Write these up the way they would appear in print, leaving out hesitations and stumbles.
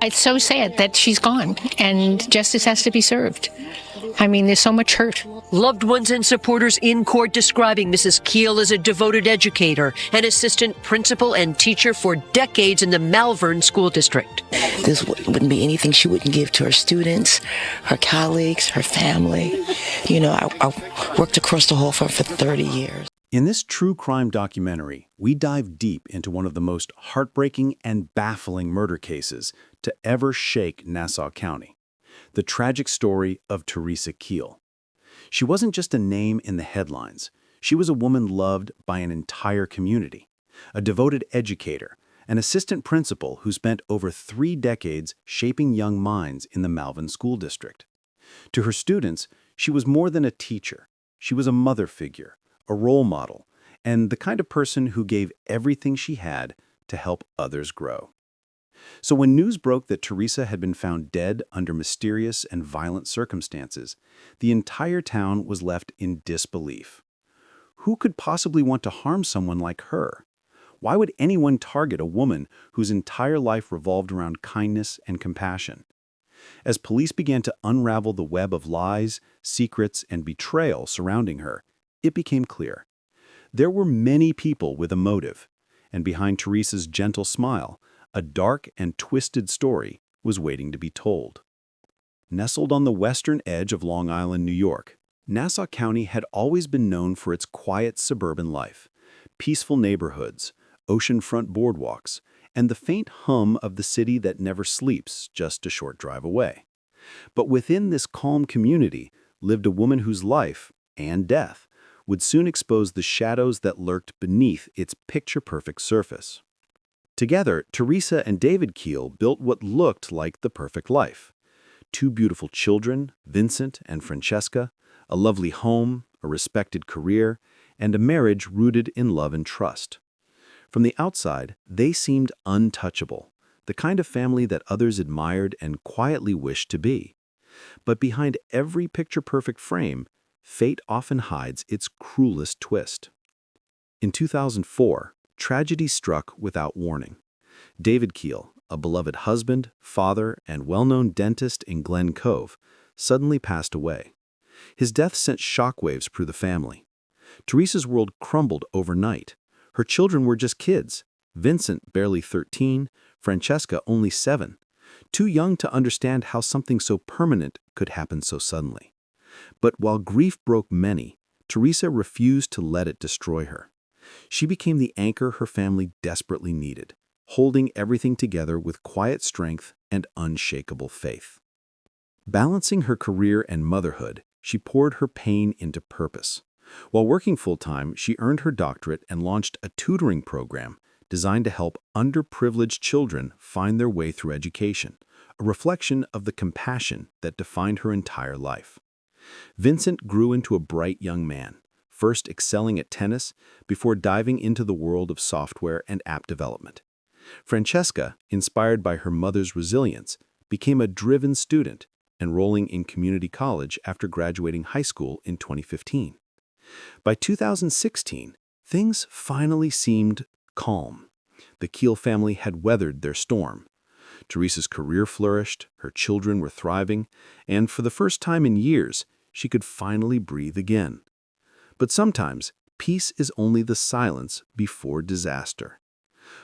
It's so sad that she's gone, and justice has to be served. I mean, there's so much hurt. Loved ones and supporters in court describing Mrs. Keel as a devoted educator, an assistant principal and teacher for decades in the Malvern School District. This wouldn't be anything she wouldn't give to her students, her colleagues, her family. You know, I worked across the hall for 30 years. In this true crime documentary, we dive deep into one of the most heartbreaking and baffling murder cases to ever shake Nassau County: the tragic story of Teresa Keel. She wasn't just a name in the headlines. She was a woman loved by an entire community, a devoted educator, an assistant principal who spent over 3 decades shaping young minds in the Malvern School District. To her students, she was more than a teacher. She was a mother figure, a role model, and the kind of person who gave everything she had to help others grow. So when news broke that Teresa had been found dead under mysterious and violent circumstances, the entire town was left in disbelief. Who could possibly want to harm someone like her? Why would anyone target a woman whose entire life revolved around kindness and compassion? As police began to unravel the web of lies, secrets, and betrayal surrounding her, it became clear. There were many people with a motive, and behind Teresa's gentle smile, a dark and twisted story was waiting to be told. Nestled on the western edge of Long Island, New York, Nassau County had always been known for its quiet suburban life, peaceful neighborhoods, oceanfront boardwalks, and the faint hum of the city that never sleeps just a short drive away. But within this calm community lived a woman whose life, and death, would soon expose the shadows that lurked beneath its picture-perfect surface. Together, Teresa and David Keel built what looked like the perfect life. 2 beautiful children, Vincent and Francesca, a lovely home, a respected career, and a marriage rooted in love and trust. From the outside, they seemed untouchable, the kind of family that others admired and quietly wished to be. But behind every picture-perfect frame, fate often hides its cruelest twist. In 2004, tragedy struck without warning. David Keel, a beloved husband, father, and well-known dentist in Glen Cove, suddenly passed away. His death sent shockwaves through the family. Teresa's world crumbled overnight. Her children were just kids, Vincent barely 13, Francesca only 7, too young to understand how something so permanent could happen so suddenly. But while grief broke many, Teresa refused to let it destroy her. She became the anchor her family desperately needed, holding everything together with quiet strength and unshakable faith. Balancing her career and motherhood, she poured her pain into purpose. While working full-time, she earned her doctorate and launched a tutoring program designed to help underprivileged children find their way through education, a reflection of the compassion that defined her entire life. Vincent grew into a bright young man, first excelling at tennis before diving into the world of software and app development. Francesca, inspired by her mother's resilience, became a driven student, enrolling in community college after graduating high school in 2015. By 2016, things finally seemed calm. The Keel family had weathered their storm. Teresa's career flourished, her children were thriving, and for the first time in years, she could finally breathe again. But sometimes, peace is only the silence before disaster.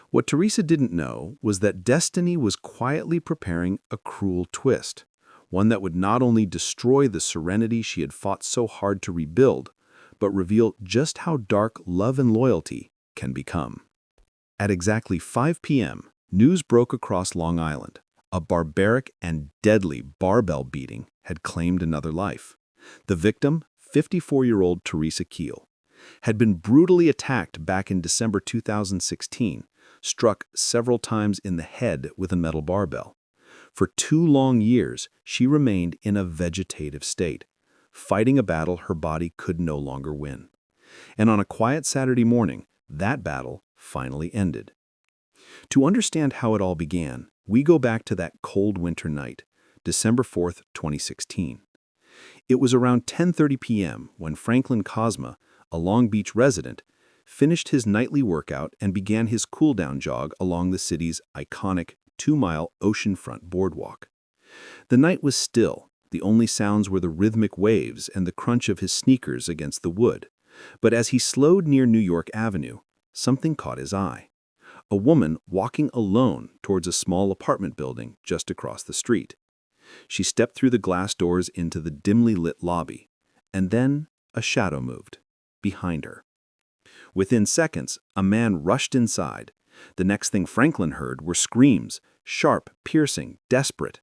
What Teresa didn't know was that destiny was quietly preparing a cruel twist, one that would not only destroy the serenity she had fought so hard to rebuild, but reveal just how dark love and loyalty can become. At exactly 5 p.m., news broke across Long Island. A barbaric and deadly barbell beating had claimed another life. The victim, 54-year-old Teresa Keel, had been brutally attacked back in December 2016, struck several times in the head with a metal barbell. For 2 long years, she remained in a vegetative state, fighting a battle her body could no longer win. And on a quiet Saturday morning, that battle finally ended. To understand how it all began, we go back to that cold winter night, December 4th, 2016. It was around 10:30 p.m. when Franklin Cosma, a Long Beach resident, finished his nightly workout and began his cool-down jog along the city's iconic 2-mile oceanfront boardwalk. The night was still. The only sounds were the rhythmic waves and the crunch of his sneakers against the wood. But as he slowed near New York Avenue, something caught his eye. A woman walking alone towards a small apartment building just across the street. She stepped through the glass doors into the dimly lit lobby, and then a shadow moved behind her. Within seconds, a man rushed inside. The next thing Franklin heard were screams, sharp, piercing, desperate.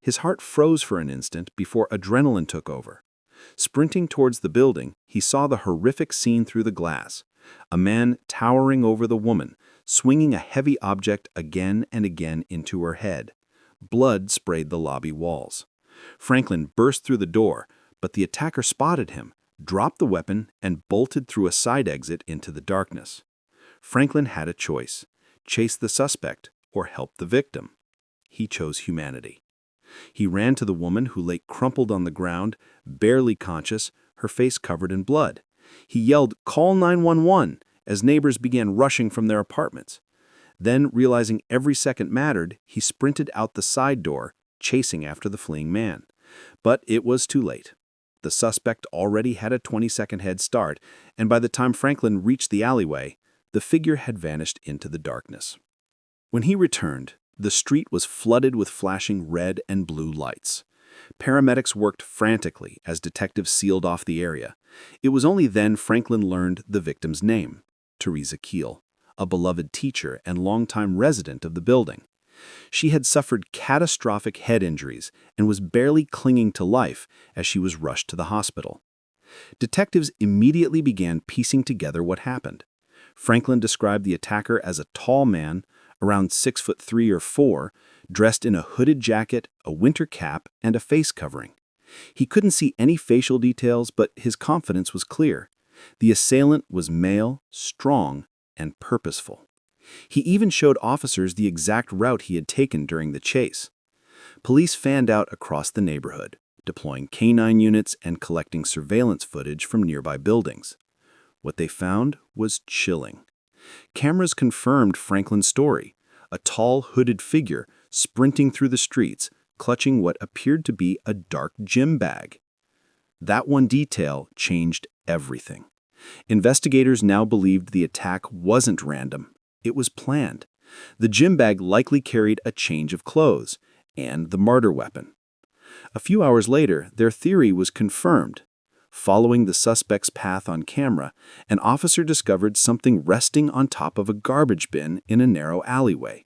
His heart froze for an instant before adrenaline took over. Sprinting towards the building, he saw the horrific scene through the glass. A man towering over the woman, swinging a heavy object again and again into her head. Blood sprayed the lobby walls. Franklin burst through the door, but the attacker spotted him, dropped the weapon, and bolted through a side exit into the darkness. Franklin had a choice: chase the suspect or help the victim. He chose humanity. He ran to the woman who lay crumpled on the ground, barely conscious, her face covered in blood. He yelled, "Call 911," as neighbors began rushing from their apartments. Then, realizing every second mattered, he sprinted out the side door, chasing after the fleeing man. But it was too late. The suspect already had a 20-second head start, and by the time Franklin reached the alleyway, the figure had vanished into the darkness. When he returned, the street was flooded with flashing red and blue lights. Paramedics worked frantically as detectives sealed off the area. It was only then Franklin learned the victim's name: Teresa Keel, a beloved teacher and longtime resident of the building. She had suffered catastrophic head injuries and was barely clinging to life as she was rushed to the hospital. Detectives immediately began piecing together what happened. Franklin described the attacker as a tall man, around 6'3" or 4", dressed in a hooded jacket, a winter cap, and a face covering. He couldn't see any facial details, but his confidence was clear. The assailant was male, strong, and purposeful. He even showed officers the exact route he had taken during the chase. Police fanned out across the neighborhood, deploying canine units and collecting surveillance footage from nearby buildings. What they found was chilling. Cameras confirmed Franklin's story: a tall, hooded figure sprinting through the streets, clutching what appeared to be a dark gym bag. That one detail changed everything. Investigators now believed the attack wasn't random. It was planned. The gym bag likely carried a change of clothes and the murder weapon. A few hours later, their theory was confirmed. Following the suspect's path on camera, an officer discovered something resting on top of a garbage bin in a narrow alleyway.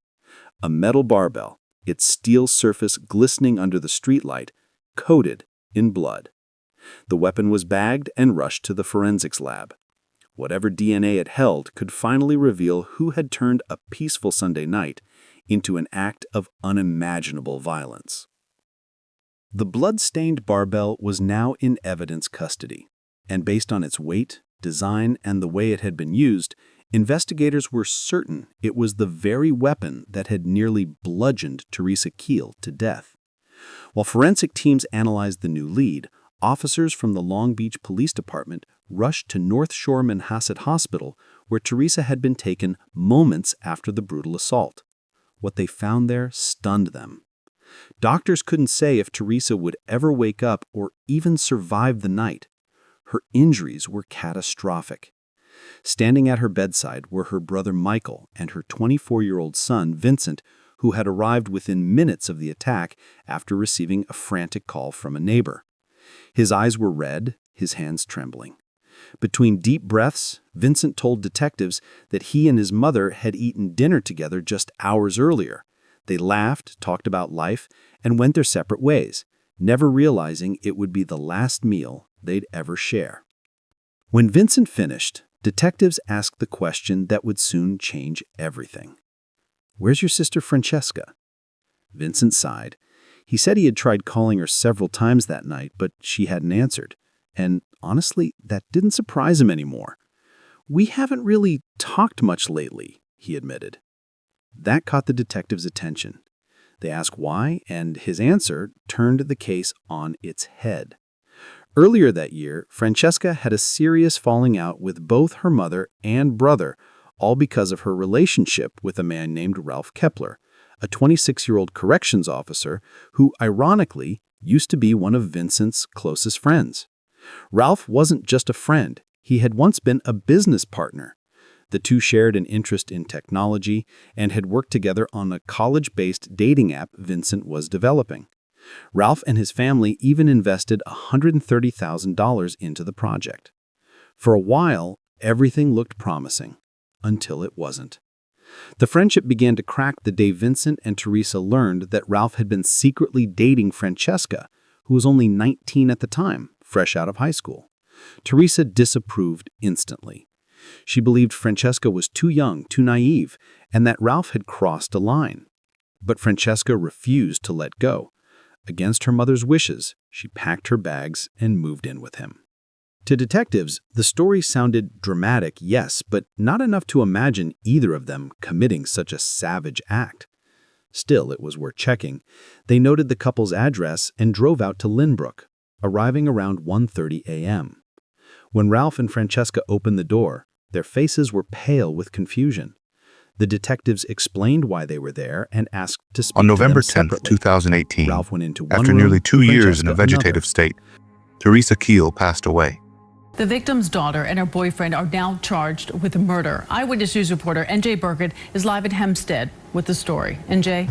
A metal barbell, its steel surface glistening under the streetlight, coated in blood. The weapon was bagged and rushed to the forensics lab. Whatever DNA it held could finally reveal who had turned a peaceful Sunday night into an act of unimaginable violence. The blood-stained barbell was now in evidence custody, and based on its weight, design, and the way it had been used, investigators were certain it was the very weapon that had nearly bludgeoned Teresa Keel to death. While forensic teams analyzed the new lead, officers from the Long Beach Police Department rushed to North Shore Manhasset Hospital, where Teresa had been taken moments after the brutal assault. What they found there stunned them. Doctors couldn't say if Teresa would ever wake up or even survive the night. Her injuries were catastrophic. Standing at her bedside were her brother Michael and her 24-year-old son Vincent, who had arrived within minutes of the attack after receiving a frantic call from a neighbor. His eyes were red, his hands trembling. Between deep breaths, Vincent told detectives that he and his mother had eaten dinner together just hours earlier. They laughed, talked about life, and went their separate ways, never realizing it would be the last meal they'd ever share. When Vincent finished, detectives asked the question that would soon change everything. "Where's your sister Francesca?" Vincent sighed. He said he had tried calling her several times that night, but she hadn't answered. And honestly, that didn't surprise him anymore. "We haven't really talked much lately," he admitted. That caught the detectives' attention. They asked why, and his answer turned the case on its head. Earlier that year, Francesca had a serious falling out with both her mother and brother, all because of her relationship with a man named Ralph Kepler, a 26-year-old corrections officer who, ironically, used to be one of Vincent's closest friends. Ralph wasn't just a friend, he had once been a business partner. The two shared an interest in technology and had worked together on a college-based dating app Vincent was developing. Ralph and his family even invested $130,000 into the project. For a while, everything looked promising, until it wasn't. The friendship began to crack the day Vincent and Teresa learned that Ralph had been secretly dating Francesca, who was only 19 at the time, fresh out of high school. Teresa disapproved instantly. She believed Francesca was too young, too naive, and that Ralph had crossed a line. But Francesca refused to let go. Against her mother's wishes, she packed her bags and moved in with him. To detectives, the story sounded dramatic, yes, but not enough to imagine either of them committing such a savage act. Still, it was worth checking. They noted the couple's address and drove out to Lynbrook, arriving around 1:30 a.m. When Ralph and Francesca opened the door, their faces were pale with confusion. The detectives explained why they were there and asked to speak On November to them 10th, 2018, Ralph went into one after room, nearly 2 years in Francesca a vegetative another. state, Teresa Keel passed away. The victim's daughter and her boyfriend are now charged with murder. Eyewitness News reporter NJ Burkett is live at Hempstead with the story. NJ?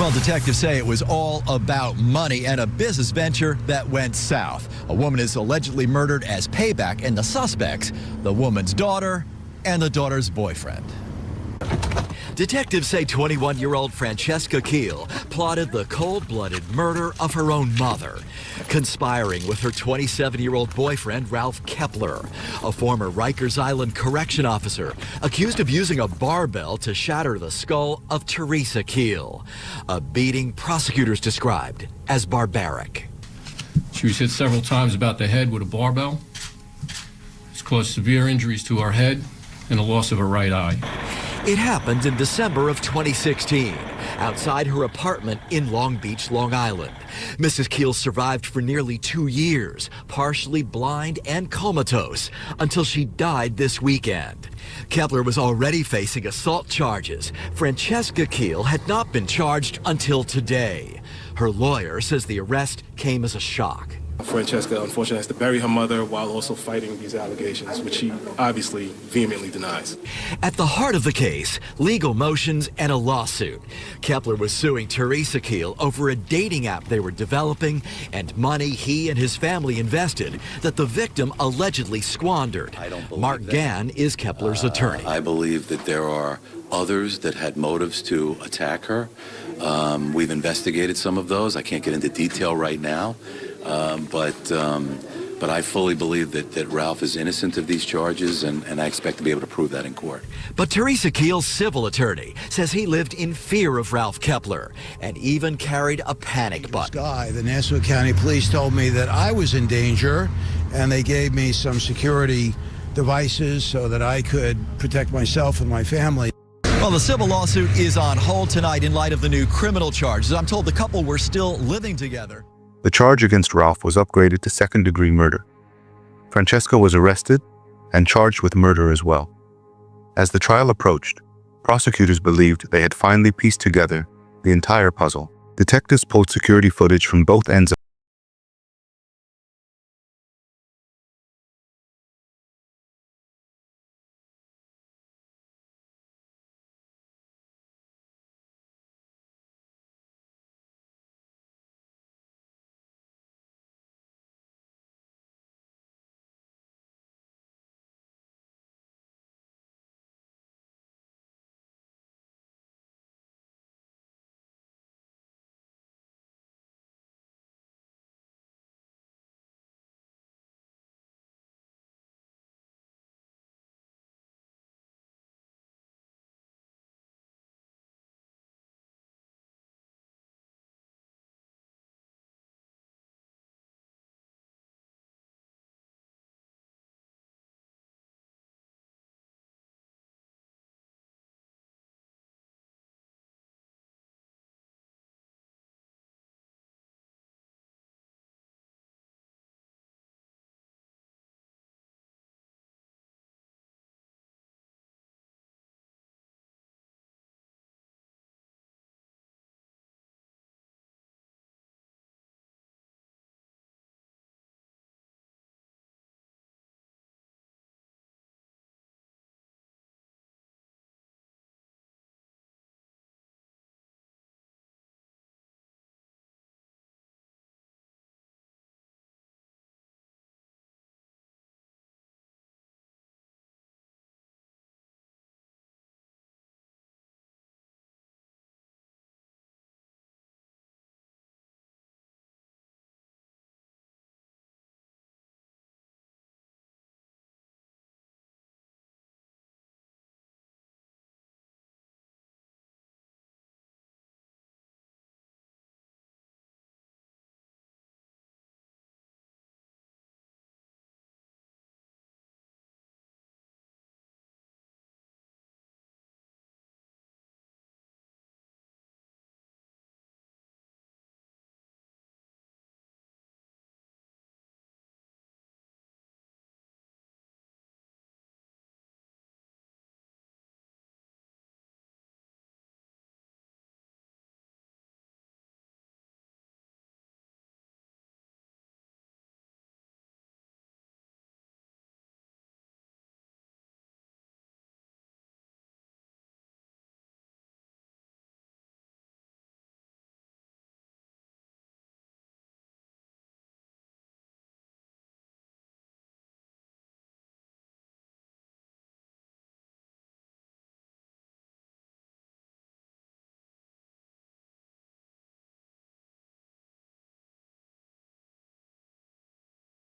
Well, detectives say it was all about money and a business venture that went south. A woman is allegedly murdered as payback, and the suspects, the woman's daughter and the daughter's boyfriend. Detectives say 21-year-old Francesca Keel plotted the cold-blooded murder of her own mother, conspiring with her 27-year-old boyfriend, Ralph Kepler, a former Rikers Island correction officer, accused of using a barbell to shatter the skull of Teresa Keel, a beating prosecutors described as barbaric. She was hit several times about the head with a barbell. It's caused severe injuries to her head and a loss of her right eye. It happened in December of 2016, outside her apartment in Long Beach, Long Island. Mrs. Keel survived for nearly 2 years, partially blind and comatose, until she died this weekend. Kepler was already facing assault charges. Francesca Keel had not been charged until today. Her lawyer says the arrest came as a shock. Francesca, unfortunately, has to bury her mother while also fighting these allegations, which she obviously vehemently denies. At the heart of the case, legal motions and a lawsuit. Kepler was suing Teresa Keel over a dating app they were developing and money he and his family invested that the victim allegedly squandered. Mark Gann is Kepler's attorney. I believe that there are others that had motives to attack her. We've investigated some of those. I can't get into detail right now. But I fully believe that Ralph is innocent of these charges, and I expect to be able to prove that in court. But Teresa Keel's civil attorney says he lived in fear of Ralph Kepler and even carried a panic button. The Nassau County Police told me that I was in danger, and they gave me some security devices so that I could protect myself and my family. Well, the civil lawsuit is on hold tonight in light of the new criminal charges. I'm told the couple were still living together. The charge against Ralph was upgraded to second-degree murder. Francesca was arrested and charged with murder as well. As the trial approached, prosecutors believed they had finally pieced together the entire puzzle. Detectives pulled security footage from both ends